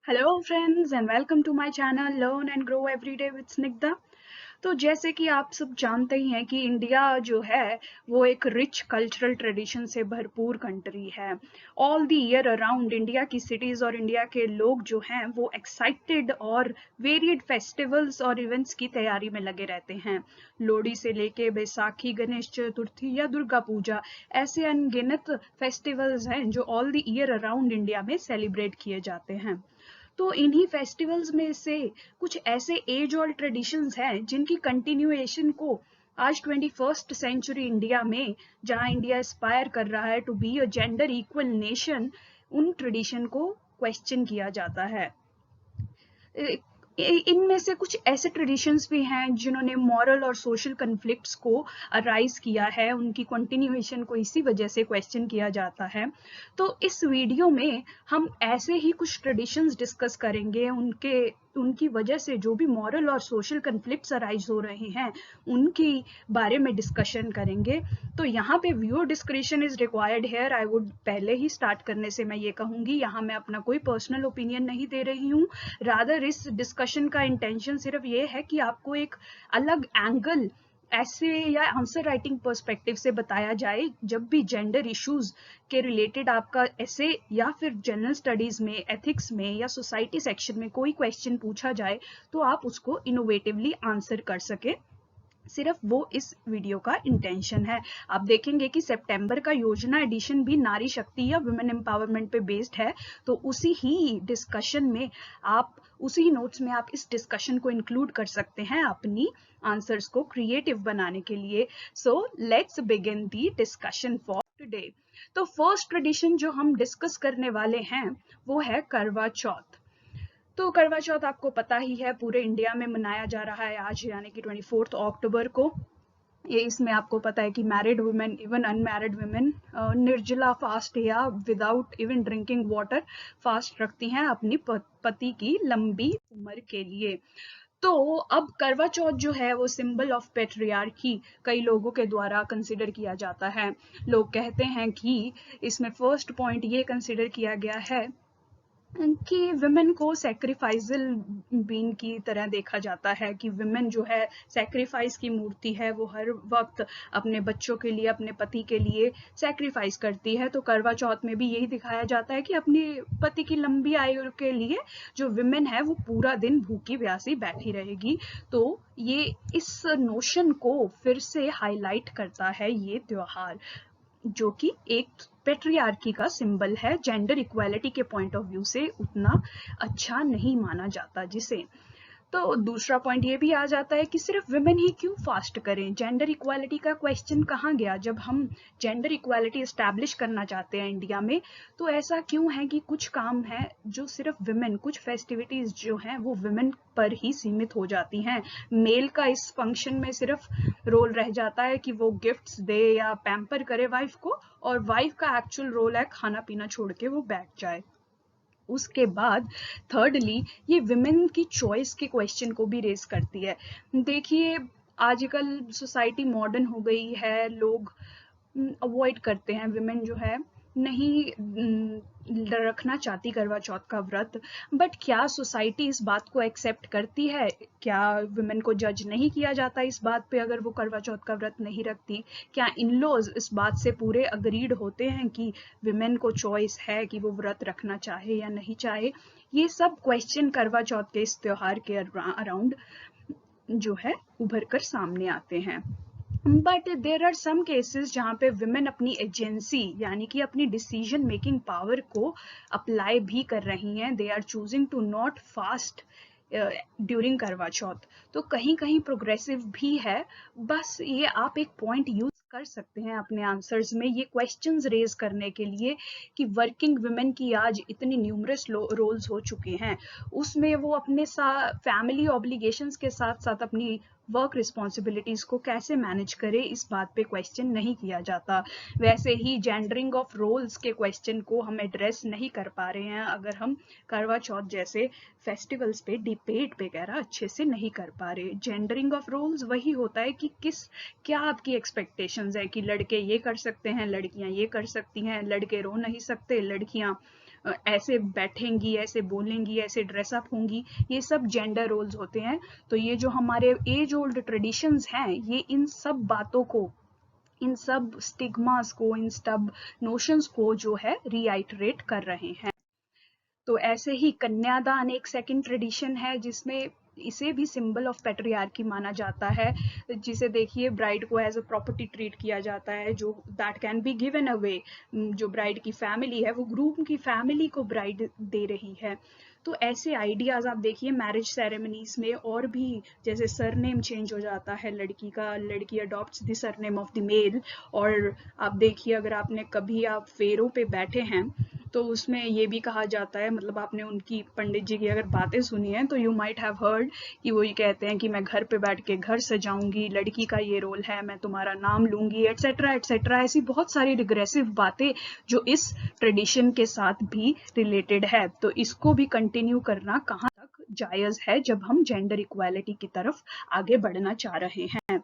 Hello friends and welcome to my channel learn and grow everyday with Snigdha. तो जैसे कि आप सब जानते ही हैं कि इंडिया जो है वो एक रिच कल्चरल ट्रेडिशन से भरपूर कंट्री है। All the year around India की सिटीज़ और इंडिया के लोग जो हैं वो एक्साइटेड और वेरियड फेस्टिवल्स और इवेंट्स की तैयारी में लगे रहते हैं। लोहड़ी से लेके बैसाखी, गणेश चतुर्थी या दुर्गा पूजा, ऐसे अनगिनत फेस्टिवल्स हैं जो all the year around India में सेलिब्रेट किए जाते हैं। तो इन्हीं फेस्टिवल्स में से कुछ ऐसे एज ओल्ड ट्रेडिशंस हैं जिनकी कंटिन्यूएशन को आज 21st सेंचुरी इंडिया में, जहां इंडिया एस्पायर कर रहा है to be a gender equal nation, उन ट्रेडिशन को क्वेश्चन किया जाता है। इनमें से कुछ ऐसे ट्रेडिशंस भी हैं जिन्होंने मॉरल और सोशल कन्फ्लिक्ट्स को अराइज किया है, उनकी कंटिन्यूएशन को इसी वजह से क्वेश्चन किया जाता है। तो इस वीडियो में हम ऐसे ही कुछ ट्रेडिशंस डिस्कस करेंगे, उनकी वजह से जो भी मॉरल और सोशल कन्फ्लिक्ट्स अराइज हो रहे हैं उनकी बारे में डिस्कशन करेंगे। तो यहाँ पे viewer description is required here. I would पहले ही स्टार्ट करने से मैं ये कहूँगी, यहाँ मैं अपना कोई पर्सनल ओपिनियन नहीं दे रही हूँ। रादर इस डिस्कशन का इंटेंशन सिर्फ ये है कि आपको एक अलग एंगल ऐसे या आंसर राइटिंग पर्सपेक्टिव से बताया जाए। जब भी जेंडर इश्यूज के रिलेटेड आपका ऐसे या फिर जनरल स्टडीज में, एथिक्स में या सोसाइटी सेक्शन में कोई क्वेश्चन पूछा जाए तो आप उसको इनोवेटिवली आंसर कर सके। सिर्फ वो इस वीडियो का इंटेंशन है। आप देखेंगे कि सितंबर का योजना एडिशन भी नारी शक्ति या वुमेन एम्पावरमेंट पे बेस्ड है। तो उसी ही डिस्कशन में आप, उसी नोट्स में आप इस डिस्कशन को इंक्लूड कर सकते हैं अपनी आंसर्स को क्रिएटिव बनाने के लिए। So let's begin the discussion for today. तो फर्स्ट ट्रेडिशन जो हम डिस्कस करने वाले हैं वो है करवा चौथ। तो करवा चौथ आपको पता ही है, पूरे इंडिया में मनाया जा रहा है आज, यानी कि 24 अक्टूबर को। ये इसमें आपको पता है कि married women, even unmarried women निर्जला फास्ट या without even drinking water fast रखती हैं अपनी पति की लंबी उम्र के लिए। तो अब करवा चौथ जो है वो सिंबल ऑफ पेट्रियार्की कई लोगों के द्वारा कंसिडर किया जाता है। लोग कहते हैं कि इसमें फर्स्ट पॉइंट ये कंसिडर किया गया है कि विमेन को सैक्रिफाइजल बीन की तरह देखा जाता है, कि विमेन जो है सैक्रिफाइस की मूर्ति है, वो हर वक्त अपने बच्चों के लिए, अपने पति के लिए सैक्रिफाइस करती है। तो करवा चौथ में भी यही दिखाया जाता है कि अपनी पति की लंबी आयु के लिए जो विमेन है वो पूरा दिन भूखी प्यासी बैठी रहेगी। तो ये इस नोशन को फिर से हाईलाइट करता है ये त्योहार, जो कि एक पेट्रियार्की का सिंबल है। जेंडर इक्वालिटी के पॉइंट ऑफ व्यू से उतना अच्छा नहीं माना जाता जिसे। तो दूसरा पॉइंट ये भी आ जाता है कि सिर्फ विमेन ही क्यों फास्ट करें, जेंडर इक्वालिटी का क्वेश्चन कहाँ गया। जब हम जेंडर इक्वालिटी एस्टैब्लिश करना चाहते हैं इंडिया में, तो ऐसा क्यों है कि कुछ काम है जो सिर्फ विमेन, कुछ फेस्टिविटीज जो हैं वो विमेन पर ही सीमित हो जाती हैं। मेल का इस फंक्शन में सिर्फ रोल रह जाता है कि वो गिफ्ट्स दे या पैम्पर करे वाइफ को, और वाइफ का एक्चुअल रोल है खाना पीना छोड़ के वो बैठ जाए। उसके बाद थर्डली ये विमेन की चॉइस के क्वेश्चन को भी रेज करती है। देखिए, आजकल सोसाइटी मॉडर्न हो गई है, लोग अवॉइड करते हैं, विमेन जो है नहीं रखना चाहती करवा चौथ का व्रत। बट क्या सोसाइटी इस बात को एक्सेप्ट करती है? क्या विमेन को जज नहीं किया जाता इस बात पे अगर वो करवा चौथ का व्रत नहीं रखती? क्या इन लॉज इस बात से पूरे अग्रीड होते हैं कि विमेन को चॉइस है कि वो व्रत रखना चाहे या नहीं चाहे? ये सब क्वेश्चन करवा चौथ के इस त्योहार के अराउंड जो है उभर कर सामने आते हैं। But there are some cases जहाँ पे विमेन अपनी एजेंसी, यानी कि अपनी डिसीजन मेकिंग पावर को अप्लाई भी कर रही हैं। They are choosing to not fast during Karva Chauth. तो कहीं कहीं प्रोग्रेसिव भी है। बस ये आप एक पॉइंट यूज कर सकते हैं अपने आंसर्स में ये क्वेश्चंस रेज करने के लिए कि वर्किंग वुमेन की आज इतनी न्यूमरस रोल्स हो चुके हैं, उसमें वो अपने फैमिली ऑब्लिगेशंस के साथ साथ अपनी वर्क रिस्पॉन्सिबिलिटीज को कैसे मैनेज करे, इस बात पे क्वेश्चन नहीं किया जाता। वैसे ही जेंडरिंग ऑफ रोल्स के क्वेश्चन को हम एड्रेस नहीं कर पा रहे हैं अगर हम करवा चौथ जैसे फेस्टिवल्स पे डिबेट वगैरह अच्छे से नहीं कर पा रहे। जेंडरिंग ऑफ रोल्स वही होता है कि क्या आपकी एक्सपेक्टेशंस है कि लड़के ये कर सकते हैं, लड़कियां ये कर सकती हैं, लड़के रो नहीं सकते, लड़कियां ऐसे बैठेंगी, ऐसे बोलेंगी, ऐसे ड्रेसअप होंगी, ये सब जेंडर रोल्स होते हैं। तो ये जो हमारे एज ओल्ड ट्रेडिशंस हैं, ये इन सब बातों को, इन सब स्टिग्मास को, इन सब नोशंस को जो है रीआइटरेट कर रहे हैं। तो ऐसे ही कन्यादान एक सेकंड ट्रेडिशन है जिसमें इसे भी सिंबल ऑफ पैट्रियार्की माना जाता है, जिसे देखिए ब्राइड को एज अ प्रॉपर्टी ट्रीट किया जाता है, जो that can be given away. जो ब्राइड की फैमिली है वो ग्रूम की फैमिली को ब्राइड दे रही है। तो ऐसे आइडियाज आप देखिए मैरिज सेरेमनीज में, और भी जैसे सरनेम चेंज हो जाता है लड़की का, लड़की adopts the surname of the male. और आप देखिए अगर आपने कभी आप फेरों पे बैठे हैं तो उसमें ये भी कहा जाता है, मतलब आपने उनकी पंडित जी की अगर बातें सुनी हैं तो यू माइट हैव हर्ड कि वो ये कहते हैं कि मैं घर पे बैठ के घर सजाऊंगी, लड़की का ये रोल है, मैं तुम्हारा नाम लूंगी, एटसेट्रा एटसेट्रा। ऐसी बहुत सारी रिग्रेसिव बातें जो इस ट्रेडिशन के साथ भी रिलेटेड है। तो इसको भी कंटिन्यू करना कहाँ तक जायज है जब हम जेंडर इक्वालिटी की तरफ आगे बढ़ना चाह रहे हैं।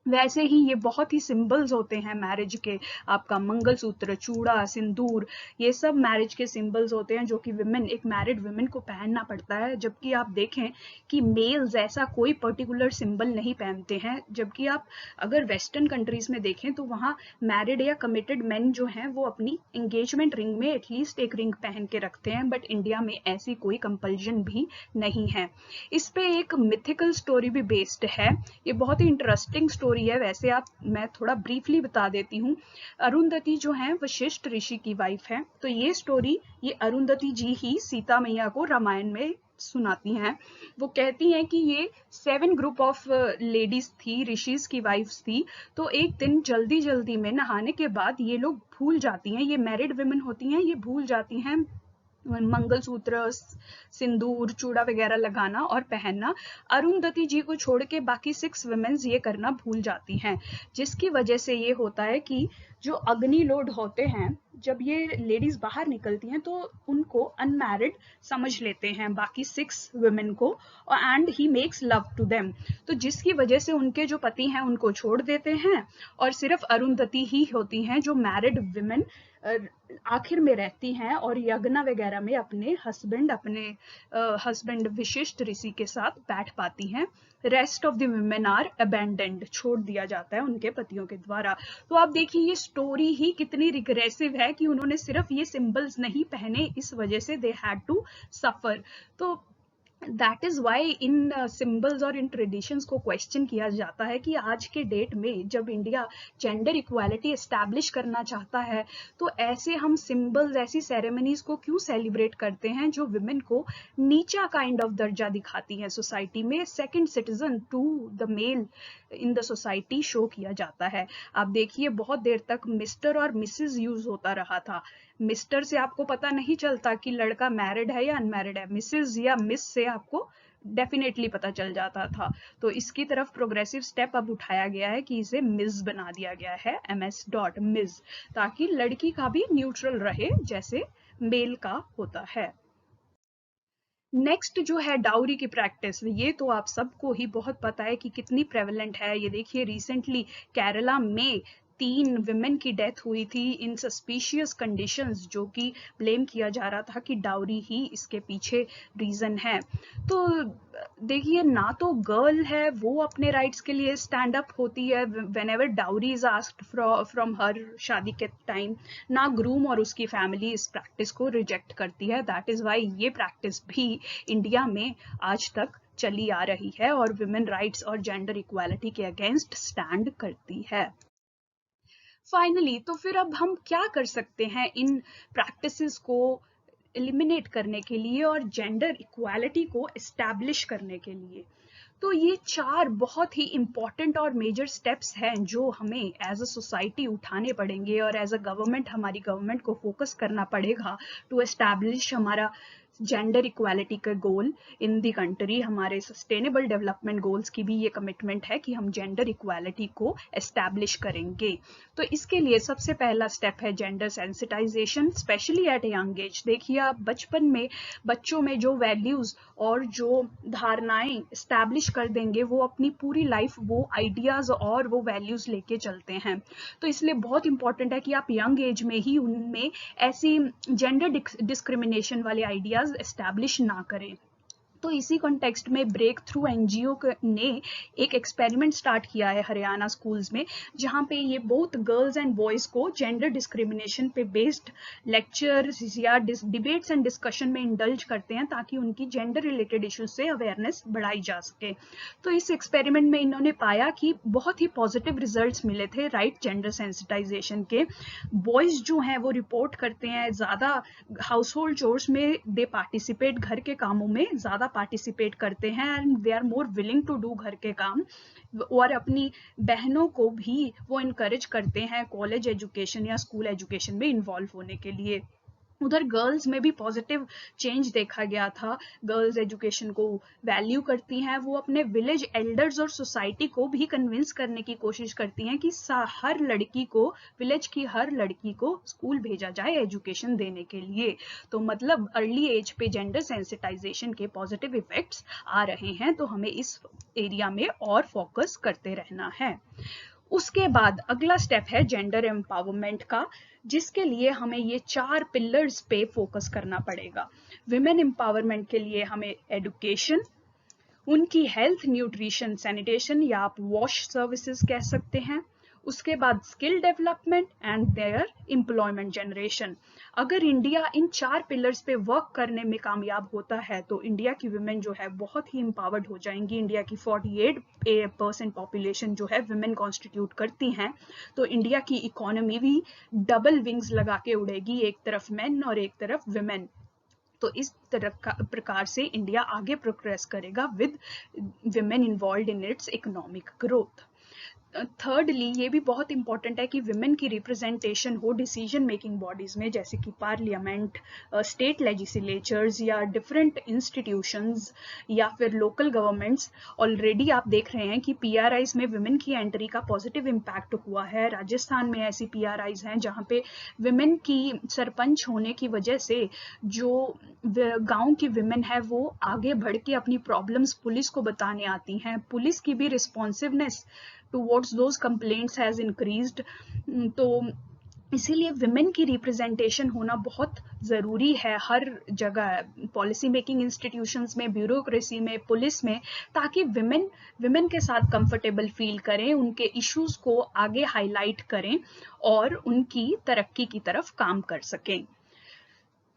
वैसे ही ये बहुत ही सिंबल्स होते हैं मैरिज के, आपका मंगलसूत्र, चूड़ा, सिंदूर, ये सब मैरिज के सिंबल्स होते हैं जो कि विमेन, एक मैरिड विमेन को पहनना पड़ता है। जबकि आप देखें कि मेल्स ऐसा कोई पर्टिकुलर सिंबल नहीं पहनते हैं, जबकि आप अगर वेस्टर्न कंट्रीज में देखें तो वहाँ मैरिड या कमिटेड मेन जो हैं वो अपनी एंगेजमेंट रिंग में एटलीस्ट एक रिंग पहन के रखते हैं, बट इंडिया में ऐसी कोई कंपल्जन भी नहीं है। इस पे एक मिथिकल स्टोरी भी बेस्ड है, ये बहुत ही इंटरेस्टिंग स्टोरी है। वैसे आप, मैं थोड़ा ब्रीफली बता देती हूँ। अरुंधति जो है वशिष्ठ ऋषि की वाइफ है। तो ये स्टोरी, ये अरुंधति जी ही सीता मैया को रामायण में सुनाती हैं। वो कहती हैं कि ये 7 ग्रुप ऑफ लेडीज थी, ऋषिज की वाइफ्स थी। तो एक दिन जल्दी जल्दी में नहाने के बाद ये लोग भूल जाती हैं, ये मैरिड विमेन होती हैं, ये भूल जाती हैं मंगलसूत्र, सिंदूर, चूड़ा वगैरह लगाना और पहनना। अरुंधति जी को छोड़ के बाकी 6 वुमेन्स ये करना भूल जाती हैं, जिसकी वजह से ये होता है कि जो अग्नि लोड होते हैं, जब ये लेडीज बाहर निकलती हैं तो उनको अनमैरिड समझ लेते हैं बाकी 6 वुमेन को, and he makes love to them. तो जिसकी वजह से उनके जो पति हैं उनको छोड़ देते हैं, और सिर्फ अरुंधति ही होती हैं जो मैरिड वुमेन आखिर में रहती हैं और यज्ञ वगैरह में अपने हस्बैंड विशिष्ट ऋषि के साथ बैठ पाती हैं। Rest of the women are abandoned, छोड़ दिया जाता है उनके पतियों के द्वारा। तो आप देखिए ये स्टोरी ही कितनी रिग्रेसिव है कि उन्होंने सिर्फ ये सिंबल्स नहीं पहने, इस वजह से दे हैड टू सफर। तो that is why in symbols और इन ट्रेडिशंस को क्वेश्चन किया जाता है कि आज के डेट में जब इंडिया जेंडर इक्वालिटी एस्टैब्लिश करना चाहता है, तो ऐसे हम सिंबल्स, ऐसी सेरेमनीज को क्यों सेलिब्रेट करते हैं जो विमेन को नीचा काइंड ऑफ दर्जा दिखाती हैं सोसाइटी में, second citizen to the male in the society show किया जाता है। आप देखिए बहुत देर तक मिस्टर और मिसेज यूज होता रहा था। मिस्टर से आपको पता नहीं चलता कि लड़का मैरिड है या अनमैरिड है, मिसेज या मिस से आपको डेफिनेटली पता चल जाता था। तो इसकी तरफ प्रोग्रेसिव स्टेप अब उठाया गया है कि इसे मिस बना दिया गया है, ms.ms, ताकि लड़की का भी न्यूट्रल रहे जैसे मेल का होता है। नेक्स्ट जो है डाउरी की प्रैक्टिस, ये तो आप सबको ही बहुत पता है कि कितनी प्रेवलेंट है। ये देखिए रिसेंटली केरला में 3 विमेन की डेथ हुई थी इन सस्पिशियस कंडीशंस, जो कि ब्लेम किया जा रहा था कि डाउरी ही इसके पीछे रीजन है। तो देखिए ना तो गर्ल है वो अपने राइट्स के लिए स्टैंड अप होती है whenever dowry is asked from her शादी के टाइम, ना ग्रूम और उसकी फैमिली इस प्रैक्टिस को रिजेक्ट करती है। दैट इज वाई ये प्रैक्टिस भी इंडिया में आज तक चली आ रही है और विमेन राइट्स और जेंडर इक्वालिटी के अगेंस्ट स्टैंड करती है। फाइनली तो फिर अब हम क्या कर सकते हैं इन प्रैक्टिसेस को एलिमिनेट करने के लिए और जेंडर इक्वालिटी को एस्टैब्लिश करने के लिए? तो ये 4 बहुत ही इंपॉर्टेंट और मेजर स्टेप्स हैं जो हमें एज अ सोसाइटी उठाने पड़ेंगे, और एज अ गवर्नमेंट, हमारी गवर्नमेंट को फोकस करना पड़ेगा टू एस्टैब्लिश हमारा जेंडर इक्वालिटी के गोल इन दी कंट्री, हमारे सस्टेनेबल डेवलपमेंट गोल्स की भी ये कमिटमेंट है कि हम जेंडर इक्वालिटी को एस्टैब्लिश करेंगे। तो इसके लिए सबसे पहला स्टेप है gender sensitisation, specially at young age. देखिए आप बचपन में बच्चों में जो वैल्यूज और जो धारणाएं एस्टैब्लिश कर देंगे वो अपनी पूरी लाइफ वो आइडियाज और वो वैल्यूज लेके चलते हैं। तो इसलिए बहुत इंपॉर्टेंट है कि आप यंग एज में ही उनमें ऐसी जेंडर डिस्क्रिमिनेशन वाले आइडियाज एस्टैब्लिश ना करें। तो इसी कॉन्टेक्स्ट में ब्रेक थ्रू एनजीओ ने एक एक्सपेरिमेंट स्टार्ट किया है हरियाणा स्कूल्स में, जहां पे ये बोथ गर्ल्स एंड बॉयज को जेंडर डिस्क्रिमिनेशन पे बेस्ड लेक्चर्स या डिबेट्स एंड डिस्कशन में इंडल्ज करते हैं ताकि उनकी जेंडर रिलेटेड इश्यूज से अवेयरनेस बढ़ाई जा सके। तो इस एक्सपेरिमेंट में इन्होंने पाया कि बहुत ही पॉजिटिव रिजल्ट्स मिले थे राइट जेंडर सेंसिटाइजेशन के। बॉयज जो हैं वो रिपोर्ट करते हैं ज़्यादा हाउस होल्ड चोर्स में, दे पार्टिसिपेट, घर के कामों में ज़्यादा पार्टिसिपेट करते हैं and they are more willing to do घर के काम, और अपनी बहनों को भी वो इनकरेज करते हैं कॉलेज एजुकेशन या स्कूल एजुकेशन में इन्वॉल्व होने के लिए। उधर गर्ल्स में भी पॉजिटिव चेंज देखा गया था। गर्ल्स एजुकेशन को वैल्यू करती हैं, वो अपने विलेज एल्डर्स और सोसाइटी को भी कन्विंस करने की कोशिश करती हैं कि हर लड़की को, विलेज की हर लड़की को स्कूल भेजा जाए एजुकेशन देने के लिए। तो मतलब अर्ली एज पे जेंडर सेंसिटाइजेशन के पॉजिटिव इफेक्ट्स आ रहे हैं, तो हमें इस एरिया में और फोकस करते रहना है। उसके बाद अगला स्टेप है जेंडर एम्पावरमेंट का, जिसके लिए हमें ये 4 पिलर्स पे फोकस करना पड़ेगा। विमेन एम्पावरमेंट के लिए हमें एडुकेशन, उनकी हेल्थ, न्यूट्रिशन, सैनिटेशन या आप वॉश सर्विसेज कह सकते हैं। उसके बाद skill development and there employment generation. अगर इंडिया इन 4 पिलर्स पे वर्क करने में कामयाब होता है तो इंडिया की विमेन जो है बहुत ही एम्पावर्ड हो जाएंगी। इंडिया की 48% पॉपुलेशन जो है विमेन कॉन्स्टिट्यूट करती हैं, तो इंडिया की इकोनॉमी भी डबल विंग्स लगा के उड़ेगी, एक तरफ मेन और एक तरफ विमेन। तो इस तरह का प्रकार से इंडिया आगे प्रोग्रेस करेगा with women involve in its economic growth. Thirdly ये भी बहुत इंपॉर्टेंट है कि विमेन की रिप्रेजेंटेशन हो डिसीजन मेकिंग बॉडीज में, जैसे कि पार्लियामेंट, स्टेट लेजिस्लेचर्स या डिफरेंट इंस्टीट्यूशंस या फिर लोकल गवर्नमेंट्स। ऑलरेडी आप देख रहे हैं कि पीआरआईज में विमेन की एंट्री का पॉजिटिव इम्पैक्ट हुआ है। राजस्थान में ऐसी पीआरआईज हैं जहाँ पे विमेन की सरपंच होने की वजह से जो गांव की विमेन है वो आगे बढ़ के अपनी प्रॉब्लम्स पुलिस को बताने आती हैं। पुलिस की भी responsiveness towards those complaints has increased। तो इसीलिए विमेन की रिप्रेजेंटेशन होना बहुत ज़रूरी है हर जगह, पॉलिसी मेकिंग इंस्टीट्यूशंस में, ब्यूरोक्रेसी में, पुलिस में, ताकि विमेन के साथ कंफर्टेबल फील करें, उनके इश्यूज को आगे हाईलाइट करें और उनकी तरक्की की तरफ काम कर सकें।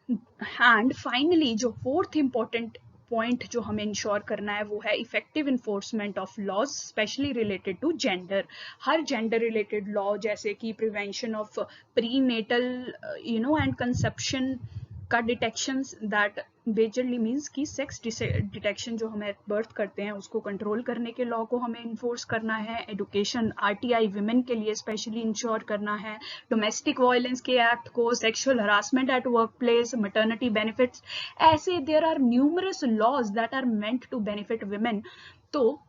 एंड फाइनली जो फोर्थ इम्पोर्टेंट पॉइंट जो हमें इंश्योर करना है वो है effective enforcement of laws specially related to gender. हर जेंडर रिलेटेड लॉ, जैसे कि prevention of prenatal and conception का डिटेक्शन, दैट मेजरली मीन्स कि सेक्स डिटेक्शन जो हमें बर्थ करते हैं उसको कंट्रोल करने के लॉ को हमें इन्फोर्स करना है। एडुकेशन, आरटीआई विमेन के लिए स्पेशली इंश्योर करना है। डोमेस्टिक वायलेंस के एक्ट को, sexual harassment at work place, maternity benefits, ऐसे there are numerous laws that are meant to benefit women. तो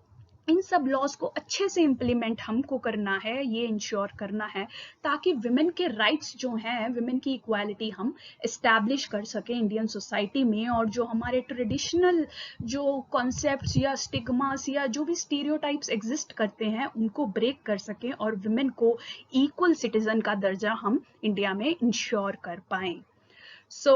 इन सब लॉज को अच्छे से इम्प्लीमेंट हमको करना है, ये इंश्योर करना है ताकि विमेन के राइट्स जो हैं, विमेन की इक्वालिटी हम इस्टेब्लिश कर सकें इंडियन सोसाइटी में, और जो हमारे ट्रेडिशनल जो कॉन्सेप्ट्स या स्टिग्मास या जो भी स्टीरियोटाइप्स एग्जिस्ट करते हैं उनको ब्रेक कर सकें और विमेन को इक्वल सिटीजन का दर्जा हम इंडिया में इंश्योर कर पाएं। So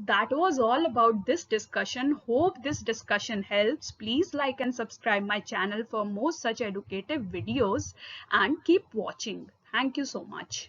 that was all about this discussion. Hope this discussion helps. Please like and subscribe my channel for more such educative videos and keep watching. Thank you so much.